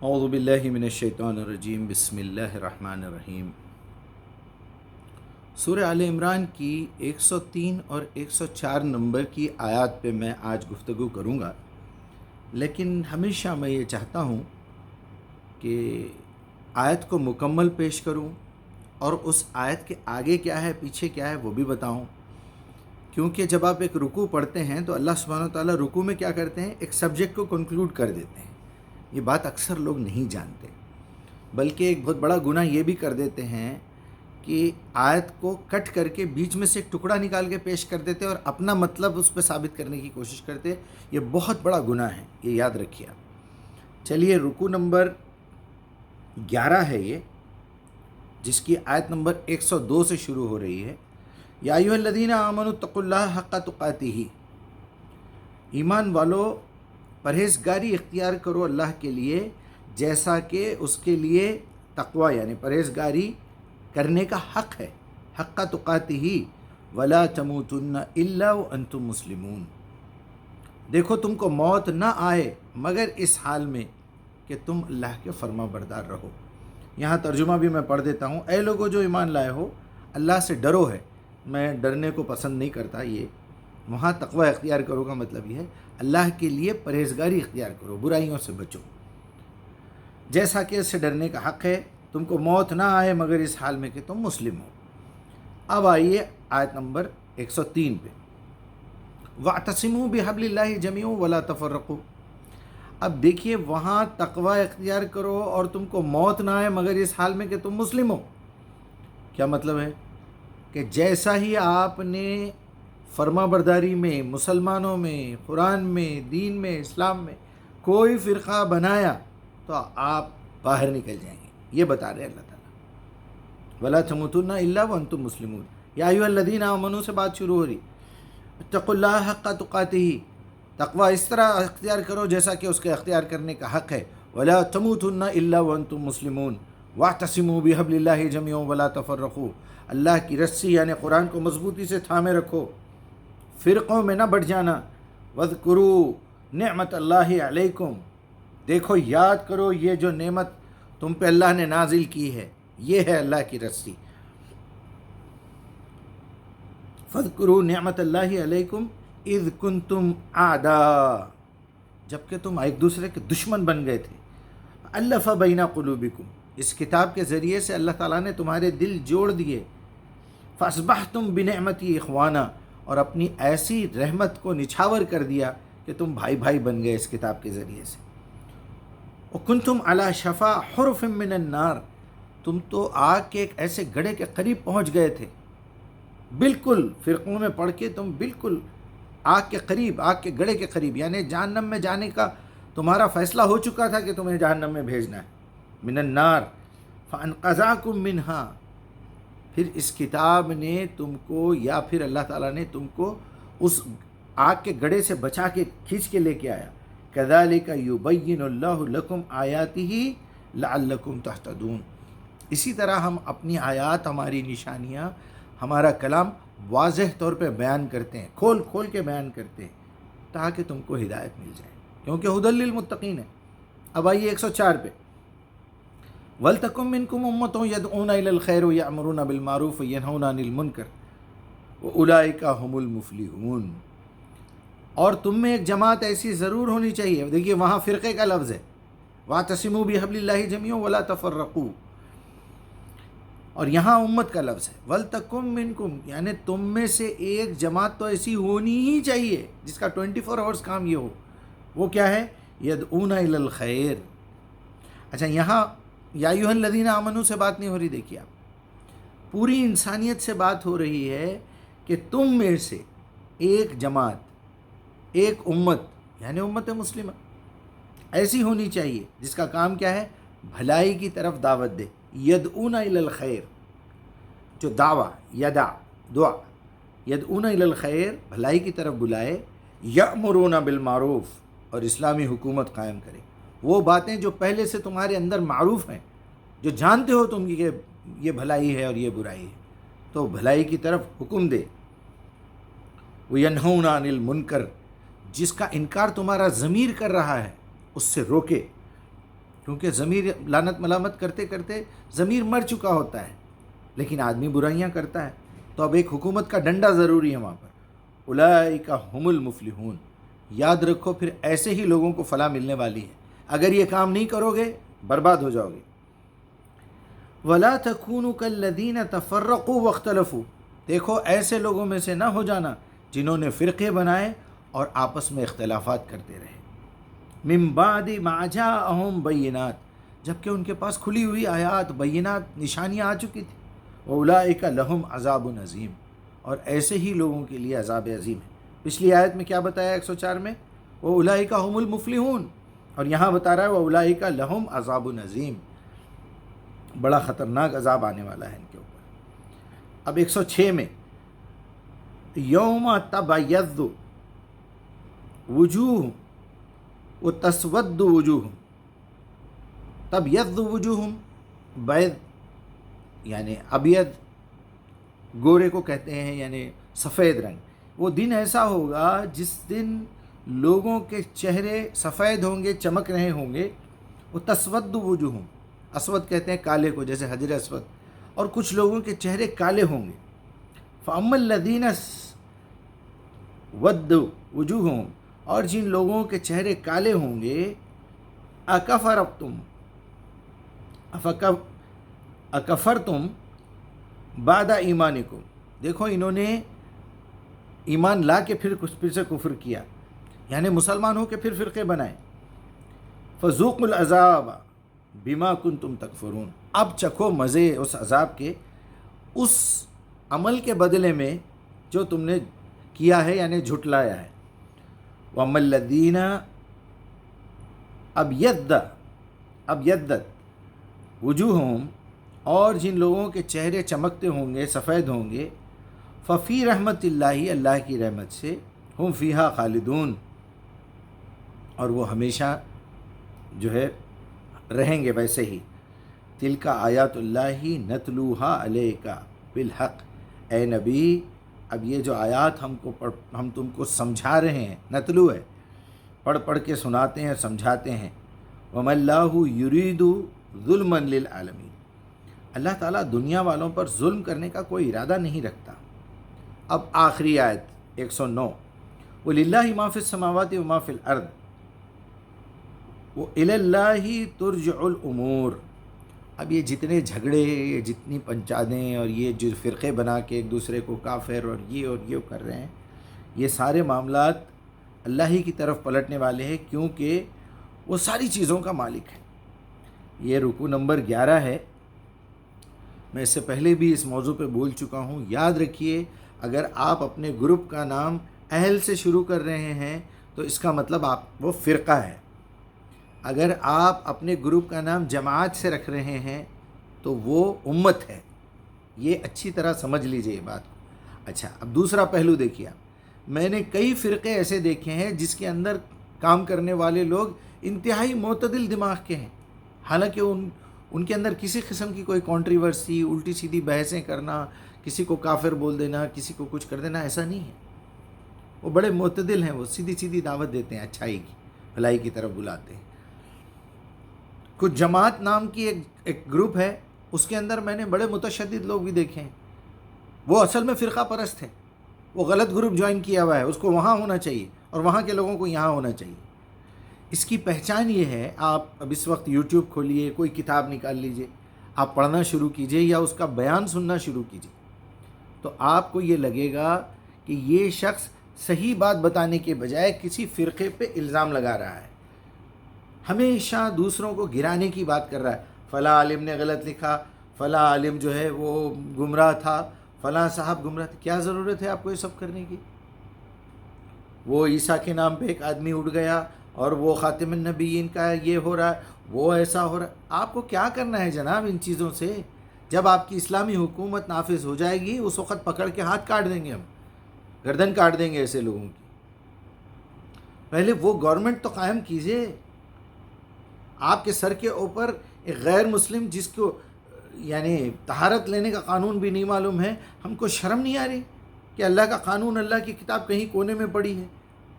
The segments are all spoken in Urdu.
اعوذ باللہ من الشیطان الرجیم، بسم اللہ الرحمن الرحیم۔ سورہ آل عمران کی 103 اور 104 نمبر کی آیات پہ میں آج گفتگو کروں گا، لیکن ہمیشہ میں یہ چاہتا ہوں کہ آیت کو مکمل پیش کروں اور اس آیت کے آگے کیا ہے پیچھے کیا ہے وہ بھی بتاؤں، کیونکہ جب آپ ایک رکوع پڑھتے ہیں تو اللہ سبحانہ و تعالیٰ رکوع میں کیا کرتے ہیں، ایک سبجیکٹ کو کنکلوڈ کر دیتے ہیں۔ یہ بات اکثر لوگ نہیں جانتے، بلکہ ایک بہت بڑا گناہ یہ بھی کر دیتے ہیں کہ آیت کو کٹ کر کے بیچ میں سے ایک ٹکڑا نکال کے پیش کر دیتے اور اپنا مطلب اس پہ ثابت کرنے کی کوشش کرتے۔ یہ بہت بڑا گناہ ہے، یہ یاد رکھیے آپ۔ چلیے رکوع نمبر 11 ہے یہ، جس کی آیت نمبر 102 سے شروع ہو رہی ہے۔ یا ایھا الذین آمنوا اتقوا اللہ حق تقاتہ، ایمان والو پرہیزگاری اختیار کرو اللہ کے لیے جیسا کہ اس کے لیے تقوی یعنی پرہیزگاری کرنے کا حق ہے، حق تقاتہ ولا تموتن الا وانتم مسلمون۔ دیکھو تم کو موت نہ آئے مگر اس حال میں کہ تم اللہ کے فرما بردار رہو۔ یہاں ترجمہ بھی میں پڑھ دیتا ہوں۔ اے لوگو جو ایمان لائے ہو، اللہ سے ڈرو ہے۔ میں ڈرنے کو پسند نہیں کرتا، یہ وہاں تقوی اختیار کرو کا مطلب یہ ہے اللہ کے لیے پرہیزگاری اختیار کرو، برائیوں سے بچو، جیسا کہ اس سے ڈرنے کا حق ہے، تم کو موت نہ آئے مگر اس حال میں کہ تم مسلم ہو۔ اب آئیے آیت نمبر 103 پہ، وَاعْتَصِمُوا بِحَبْلِ اللَّهِ جَمِيعًا وَلَا تَفَرَّقُوا۔ اب دیکھیے وہاں تقوی اختیار کرو اور تم کو موت نہ آئے مگر اس حال میں کہ تم مسلم ہو۔ کیا مطلب ہے کہ جیسا ہی آپ نے فرما برداری میں، مسلمانوں میں، قرآن میں، دین میں، اسلام میں کوئی فرقہ بنایا تو آپ باہر نکل جائیں گے، یہ بتا رہے اللہ تعالیٰ۔ وَلَا تَمُوتُنَّ إِلَّا وَأَنْتُمْ مُسْلِمُونَ۔ یا ایھا الذین آمنوا سے بات شروع ہو رہی، اتقوا اللہ حق تقاتہ، تقوی اس طرح اختیار کرو جیسا کہ اس کے اختیار کرنے کا حق ہے۔ وَلَا تَمُوتُنَّ إِلَّا وَأَنْتُمْ مُسْلِمُونَ وَاعْتَصِمُوا بِحَبْلِ اللَّهِ جَمِيعًا وَلَا تَفَرَّقُوا۔ اللہ کی رسی یعنی قرآن کو مضبوطی سے تھامے رکھو، فرقوں میں نہ بٹ جانا۔ وَاذْكُرُوا نعمت اللہ علیکم، دیکھو یاد کرو یہ جو نعمت تم پہ اللہ نے نازل کی ہے، یہ ہے اللہ کی رسی۔ فَاذْكُرُوا نعمت اللہ علیکم اذ کنتم اعداء، جبکہ تم ایک دوسرے کے دشمن بن گئے تھے۔ الف بین قلوبکم، اس کتاب کے ذریعے سے اللہ تعالیٰ نے تمہارے دل جوڑ دیے۔ فاصبحتم بنعمتی اخوانا، اور اپنی ایسی رحمت کو نچھاور کر دیا کہ تم بھائی بھائی بن گئے اس کتاب کے ذریعے سے۔ وکنتم علی شفا حرف من النار، تم تو آگ کے ایک ایسے گڑھے کے قریب پہنچ گئے تھے، بالکل فرقوں میں پڑھ کے تم بالکل آگ کے قریب، آگ کے گڑھے کے قریب، یعنی جہنم میں جانے کا تمہارا فیصلہ ہو چکا تھا کہ تمہیں جہنم میں بھیجنا ہے۔ من النار فانقذاکم منہا، پھر اس کتاب نے تم کو یا پھر اللہ تعالیٰ نے تم کو اس آگ کے گڑھے سے بچا کے کھینچ کے لے کے آیا۔ کذالک یبین اللہ لکم آیاتہ لعلکم تہتدون، اسی طرح ہم اپنی آیات، ہماری نشانیاں، ہمارا کلام واضح طور پہ بیان کرتے ہیں، کھول کھول کے بیان کرتے ہیں تاکہ تم کو ہدایت مل جائے، کیونکہ ہدی للمتقین ہے۔ اب آئیے 104 پہ، وَلْتَكُن مِّنكُمْ أُمَّةٌ يَدْعُونَ إِلَى الْخَيْرِ وَيَأْمُرُونَ بِالْمَعْرُوفِ وَيَنْهَوْنَ عَنِ الْمُنكَرِ وَأُولَٰئِكَ هُمُ الْمُفْلِحُونَ، اور تم میں ایک جماعت ایسی ضرور ہونی چاہیے۔ دیکھیے وہاں فرقے کا لفظ ہے، وَاعْتَصِمُوا بِحَبْلِ اللَّهِ جَمِيعًا وَلَا تَفَرَّقُوا، اور یہاں امت کا لفظ ہے۔ وَلْتَكُن مِّنكُمْ یعنی تم میں سے ایک جماعت تو ایسی ہونی ہی چاہیے جس کا 24 آورز کام یہ ہو۔ وہ کیا ہے؟ يَدْعُونَ إِلَى الْخَيْرِ۔ اچھا یہاں یا ایھا الذین آمنوا سے بات نہیں ہو رہی، دیکھیے آپ، پوری انسانیت سے بات ہو رہی ہے کہ تم میں سے ایک جماعت، ایک امت یعنی امت مسلمہ ایسی ہونی چاہیے جس کا کام کیا ہے؟ بھلائی کی طرف دعوت دے۔ یدعون الی الخیر، جو دعویٰ، دعا، یدعون الی الخیر بھلائی کی طرف بلائے، یأمرون بالمعروف اور اسلامی حکومت قائم کرے۔ وہ باتیں جو پہلے سے تمہارے اندر معروف ہیں، جو جانتے ہو تم کہ یہ بھلائی ہے اور یہ برائی ہے، تو بھلائی کی طرف حکم دے۔ وَيَنْهَوْنَ عَنِ الْمُنْكَرِ، جس کا انکار تمہارا ضمیر کر رہا ہے اس سے روکے۔ کیونکہ ضمیر لعنت ملامت کرتے کرتے ضمیر مر چکا ہوتا ہے، لیکن آدمی برائیاں کرتا ہے، تو اب ایک حکومت کا ڈنڈا ضروری ہے وہاں پر۔ اولئک ہم المفلحون، یاد رکھو پھر ایسے ہی لوگوں کو فلاح ملنے والی ہے۔ اگر یہ کام نہیں کرو گے برباد ہو جاؤ گے۔ وَلَا تَكُونُوا كَالَّذِينَ تَفَرَّقُوا وَاخْتَلَفُوا، دیکھو ایسے لوگوں میں سے نہ ہو جانا جنہوں نے فرقے بنائے اور آپس میں اختلافات کرتے رہے۔ مِن بَعْدِ مَا جَاءَهُم بَيِّنَاتٌ، جبکہ ان کے پاس کھلی ہوئی آیات بینات نشانیاں آ چکی تھیں۔ وَأُولَئِكَ لَهُمْ عَذَابٌ عَظِيمٌ، اور ایسے ہی لوگوں کے لیے عذاب عظیم ہے۔ پچھلی آیت میں کیا بتایا 104 میں؟ وَأُولَئِكَ هُمُ الْمُفْلِحُونَ، اور یہاں بتا رہا ہے وَأُولَئِكَ لَهُمْ عَذَابٌ عَظِيمٌ، بڑا خطرناک عذاب آنے والا ہے ان کے اوپر۔ اب 106 میں یوم تبیض وجوہ وتسود وجوہ، تبیض وجوہ بیض یعنی ابیض، گورے کو کہتے ہیں یعنی سفید رنگ۔ وہ دن ایسا ہوگا جس دن لوگوں کے چہرے سفید ہوں گے، چمک رہے ہوں گے۔ وہ تسود وجوہ، اسود کہتے ہیں کالے کو، جیسے حجر اسود، اور کچھ لوگوں کے چہرے کالے ہوں گے۔ فَأَمَّا الَّذِينَ اسْوَدَّ وُجُوهُهُمْ، اور جن لوگوں کے چہرے کالے ہوں گے، اکفرتم اکفرتم بعد ایمانکم، دیکھو انہوں نے ایمان لا کے پھر سے کفر کیا، یعنی مسلمان ہو کے پھر فرقے بنائے۔ فذوقوا العذاب بما کنتم تکفرون، اب چکھو مزے اس عذاب کے، اس عمل کے بدلے میں جو تم نے کیا ہے یعنی جھٹلایا ہے۔ وَأَمَّا الَّذِينَ ابیضت وجوہہم، اور جن لوگوں کے چہرے چمکتے ہوں گے، سفید ہوں گے، ففی رحمت اللہ، اللہ کی رحمت سے، ہم فیہا خالدون، اور وہ ہمیشہ جو ہے رہیں گے ویسے ہی۔ تلک آیات اللہ نتلوہا علیک بالحق، اے نبی اب یہ جو آیات ہم تم کو سمجھا رہے ہیں، نتلو ہے، پڑھ کے سناتے ہیں، سمجھاتے ہیں۔ وَمَا اللَّهُ يُرِيدُ ظُلْمًا لِلْعَالَمِينَ، اللہ تعالیٰ دنیا والوں پر ظلم کرنے کا کوئی ارادہ نہیں رکھتا۔ اب آخری آیت 109، وَلِلَّهِ مَا فِي السَّمَاوَاتِ وَمَا فِي الْأَرْضِ وَإِلَى اللَّهِ تُرْجَعُ الْأُمُورُ۔ اب یہ جتنے جھگڑے، یہ جتنی پنچادیں، اور یہ جو فرقے بنا کے ایک دوسرے کو کافر اور یہ کر رہے ہیں، یہ سارے معاملات اللہ ہی کی طرف پلٹنے والے ہیں، کیونکہ وہ ساری چیزوں کا مالک ہے۔ یہ رکوع نمبر 11 ہے۔ میں اس سے پہلے بھی اس موضوع پہ بول چکا ہوں، یاد رکھیے اگر آپ اپنے گروپ کا نام اہل سے شروع کر رہے ہیں تو اس کا مطلب وہ فرقہ ہے۔ اگر آپ اپنے گروپ کا نام جماعت سے رکھ رہے ہیں تو وہ امت ہے۔ یہ اچھی طرح سمجھ لیجئے یہ بات کو۔ اچھا، اب دوسرا پہلو دیکھیے، میں نے کئی فرقے ایسے دیکھے ہیں جس کے اندر کام کرنے والے لوگ انتہائی معتدل دماغ کے ہیں، حالانکہ ان کے اندر کسی قسم کی کوئی کنٹروورسی، الٹی سیدھی بحثیں کرنا، کسی کو کافر بول دینا، کسی کو کچھ کر دینا، ایسا نہیں ہے۔ وہ بڑے معتدل ہیں، وہ سیدھی سیدھی دعوت دیتے ہیں، اچھائی کی، بھلائی کی طرف بلاتے ہیں۔ کچھ جماعت نام کی ایک گروپ ہے، اس کے اندر میں نے بڑے متشدد لوگ بھی دیکھے ہیں، وہ اصل میں فرقہ پرست ہے، وہ غلط گروپ جوائن کیا ہوا ہے، اس کو وہاں ہونا چاہیے اور وہاں کے لوگوں کو یہاں ہونا چاہیے۔ اس کی پہچان یہ ہے، آپ اب اس وقت یوٹیوب کھولیے، کوئی کتاب نکال لیجئے، آپ پڑھنا شروع کیجئے یا اس کا بیان سننا شروع کیجئے، تو آپ کو یہ لگے گا کہ یہ شخص صحیح بات بتانے کے بجائے کسی فرقے پہ الزام لگا رہا ہے، ہمیشہ دوسروں کو گرانے کی بات کر رہا ہے۔ فلاں عالم نے غلط لکھا، فلاں عالم جو ہے وہ گمراہ تھا، فلاں صاحب گمراہ تھا۔ کیا ضرورت ہے آپ کو یہ سب کرنے کی؟ وہ عیسیٰ کے نام پہ ایک آدمی اٹھ گیا اور وہ خاتم النبیین کا یہ ہو رہا ہے، وہ ایسا ہو رہا ہے۔ آپ کو کیا کرنا ہے جناب ان چیزوں سے؟ جب آپ کی اسلامی حکومت نافذ ہو جائے گی اس وقت پکڑ کے ہاتھ کاٹ دیں گے، ہم گردن کاٹ دیں گے ایسے لوگوں کی۔ پہلے وہ گورنمنٹ تو قائم کیجئے۔ آپ کے سر کے اوپر ایک غیر مسلم جس کو یعنی طہارت لینے کا قانون بھی نہیں معلوم ہے، ہم کو شرم نہیں آ رہی کہ اللہ کا قانون، اللہ کی کتاب کہیں کونے میں پڑی ہے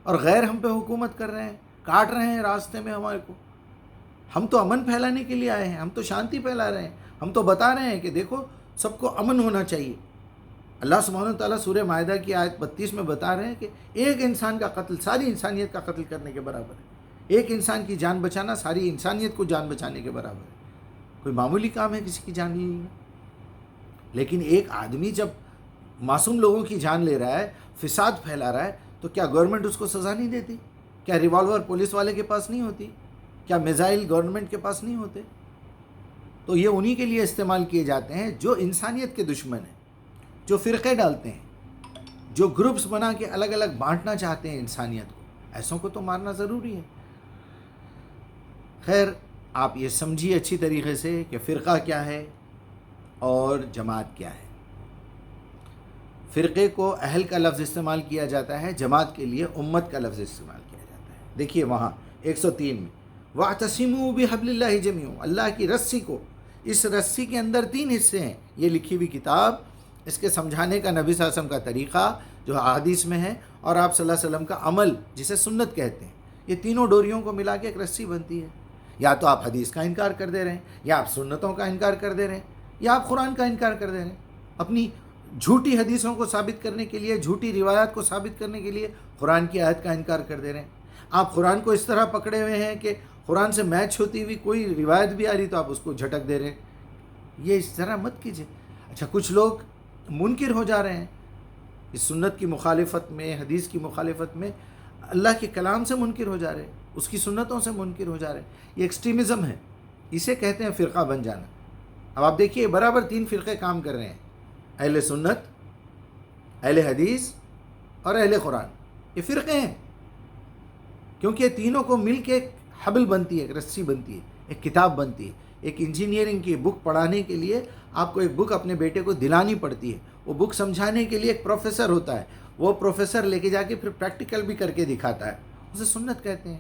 اور غیر ہم پہ حکومت کر رہے ہیں، کاٹ رہے ہیں راستے میں ہمارے کو۔ ہم تو امن پھیلانے کے لیے آئے ہیں، ہم تو شانتی پھیلا رہے ہیں، ہم تو بتا رہے ہیں کہ دیکھو سب کو امن ہونا چاہیے۔ اللہ سبحانہ وتعالیٰ سورہ مائدہ کی آیت 32 میں بتا رہے ہیں کہ ایک انسان کا قتل ساری انسانیت کا قتل کرنے کے برابر ہے، ایک انسان کی جان بچانا ساری انسانیت کو جان بچانے کے برابر ہے۔ کوئی معمولی کام ہے کسی کی جان لینا؟ لیکن ایک آدمی جب معصوم لوگوں کی جان لے رہا ہے، فساد پھیلا رہا ہے، تو کیا گورنمنٹ اس کو سزا نہیں دیتی؟ کیا ریوالور پولیس والے کے پاس نہیں ہوتی؟ کیا میزائل گورنمنٹ کے پاس نہیں ہوتے؟ تو یہ انہی کے لیے استعمال کیے جاتے ہیں جو انسانیت کے دشمن ہیں، جو فرقے ڈالتے ہیں، جو گروپس بنا کے الگ الگ بانٹنا چاہتے ہیں انسانیت کو۔ ایسوں کو تو مارنا ضروری ہے۔ خیر، آپ یہ سمجھیے اچھی طریقے سے کہ فرقہ کیا ہے اور جماعت کیا ہے۔ فرقے کو اہل کا لفظ استعمال کیا جاتا ہے، جماعت کے لیے امت کا لفظ استعمال کیا جاتا ہے۔ دیکھیے وہاں 103 میں وَاعْتَصِمُوا بِحَبْلِ اللَّهِ جَمِيعًا، اللہ کی رسی کو، اس رسی کے اندر 3 حصے ہیں۔ یہ لکھی ہوئی کتاب، اس کے سمجھانے کا نبی صلی اللہ علیہ وسلم کا طریقہ جو احادیث میں ہے، اور آپ صلی اللہ علیہ وسلم کا عمل جسے سنت کہتے ہیں، یہ تینوں ڈوریوں کو ملا کے ایک رسی بنتی ہے۔ یا تو آپ حدیث کا انکار کر دے رہے ہیں، یا آپ سنتوں کا انکار کر دے رہے ہیں، یا آپ قرآن کا انکار کر دے رہے ہیں۔ اپنی جھوٹی حدیثوں کو ثابت کرنے کے لیے، جھوٹی روایات کو ثابت کرنے کے لیے قرآن کی آیت کا انکار کر دے رہے ہیں۔ آپ قرآن کو اس طرح پکڑے ہوئے ہیں کہ قرآن سے میچ ہوتی ہوئی کوئی روایت بھی آ رہی تو آپ اس کو جھٹک دے رہے ہیں۔ یہ اس طرح مت کیجیے۔ اچھا، کچھ لوگ منکر ہو جا رہے ہیں اس سنت کی مخالفت میں، حدیث کی مخالفت میں، اللہ کے کلام سے منکر ہو جا رہے ہیں، اس کی سنتوں سے منکر ہو جا رہے ہیں۔ یہ ایکسٹریمزم ہے، اسے کہتے ہیں فرقہ بن جانا۔ اب آپ دیکھیے برابر 3 فرقے کام کر رہے ہیں، اہل سنت، اہل حدیث اور اہل قرآن۔ یہ فرقے ہیں کیونکہ یہ تینوں کو مل کے ایک حبل بنتی ہے، ایک رسی بنتی ہے، ایک کتاب بنتی ہے۔ ایک انجینئرنگ کی بک پڑھانے کے لیے آپ کو ایک بک اپنے بیٹے کو دلانی پڑتی ہے، وہ بک سمجھانے کے لیے ایک پروفیسر ہوتا ہے، وہ پروفیسر لے کے جا کے پھر پریکٹیکل بھی کر کے دکھاتا ہے، اسے سنت کہتے ہیں۔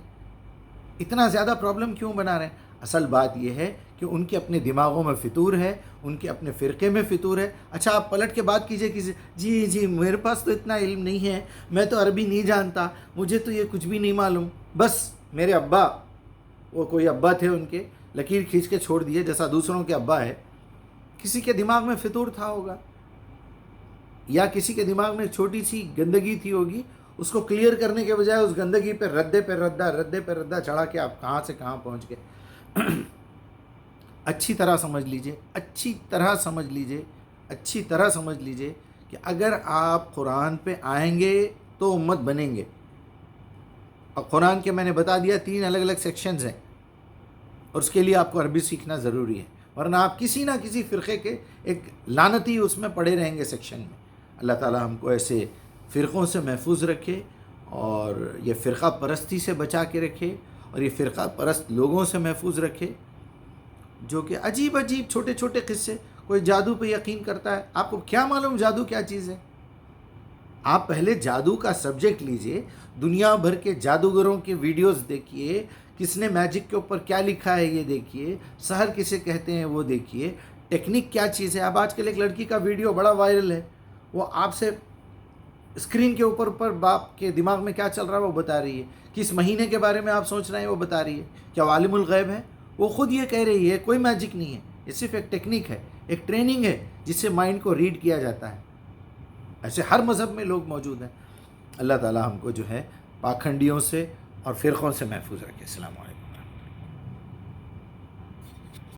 اتنا زیادہ پرابلم کیوں بنا رہے ہیں؟ اصل بات یہ ہے کہ ان کے اپنے دماغوں میں فطور ہے، ان کے اپنے فرقے میں فطور ہے۔ اچھا، آپ پلٹ کے بات کیجئے کسی، جی میرے پاس تو اتنا علم نہیں ہے، میں تو عربی نہیں جانتا، مجھے تو یہ کچھ بھی نہیں معلوم، بس میرے ابا، وہ کوئی ابا تھے ان کے، لکیر کھینچ کے چھوڑ دیے جیسا دوسروں کے ابا ہے۔ کسی کے دماغ میں فطور تھا ہوگا، یا کسی کے دماغ میں چھوٹی سی گندگی تھی ہوگی، اس کو کلیئر کرنے کے بجائے اس گندگی پہ ردے پہ ردہ چڑھا کے آپ کہاں سے کہاں پہنچ گئے۔ اچھی طرح سمجھ لیجئے، اچھی طرح سمجھ لیجئے کہ اگر آپ قرآن پہ آئیں گے تو امت بنیں گے۔ اور قرآن کے میں نے بتا دیا 3 الگ الگ سیکشنز ہیں، اور اس کے لیے آپ کو عربی سیکھنا ضروری ہے، ورنہ آپ کسی نہ کسی فرقے کے ایک لعنتی اس میں پڑے رہیں گے سیکشن میں۔ اللہ تعالی ہم کو ایسے فرقوں سے محفوظ رکھے، اور یہ فرقہ پرستی سے بچا کے رکھے، اور یہ فرقہ پرست لوگوں سے محفوظ رکھے جو کہ عجیب چھوٹے چھوٹے قصے، کوئی جادو پہ یقین کرتا ہے۔ آپ کو کیا معلوم جادو کیا چیز ہے؟ آپ پہلے جادو کا سبجیکٹ لیجئے، دنیا بھر کے جادوگروں کے ویڈیوز دیکھیے، کس نے میجک کے اوپر کیا لکھا ہے یہ دیکھیے، سحر کسے کہتے ہیں وہ دیکھیے، ٹیکنیک کیا چیز ہے۔ اب آج کل ایک لڑکی کا ویڈیو بڑا وائرل ہے، وہ آپ سے اسکرین کے اوپر باپ کے دماغ میں کیا چل رہا ہے وہ بتا رہی ہے، کس مہینے کے بارے میں آپ سوچ رہے ہیں وہ بتا رہی ہے۔ کیا وہ عالم الغیب ہے؟ وہ خود یہ کہہ رہی ہے کوئی میجک نہیں ہے، یہ صرف ایک ٹیکنیک ہے، ایک ٹریننگ ہے جس سے مائنڈ کو ریڈ کیا جاتا ہے۔ ایسے ہر مذہب میں لوگ موجود ہیں۔ اللہ تعالی ہم کو جو ہے پاکھنڈیوں سے اور فرقوں سے محفوظ رکھے۔ السلام علیکم۔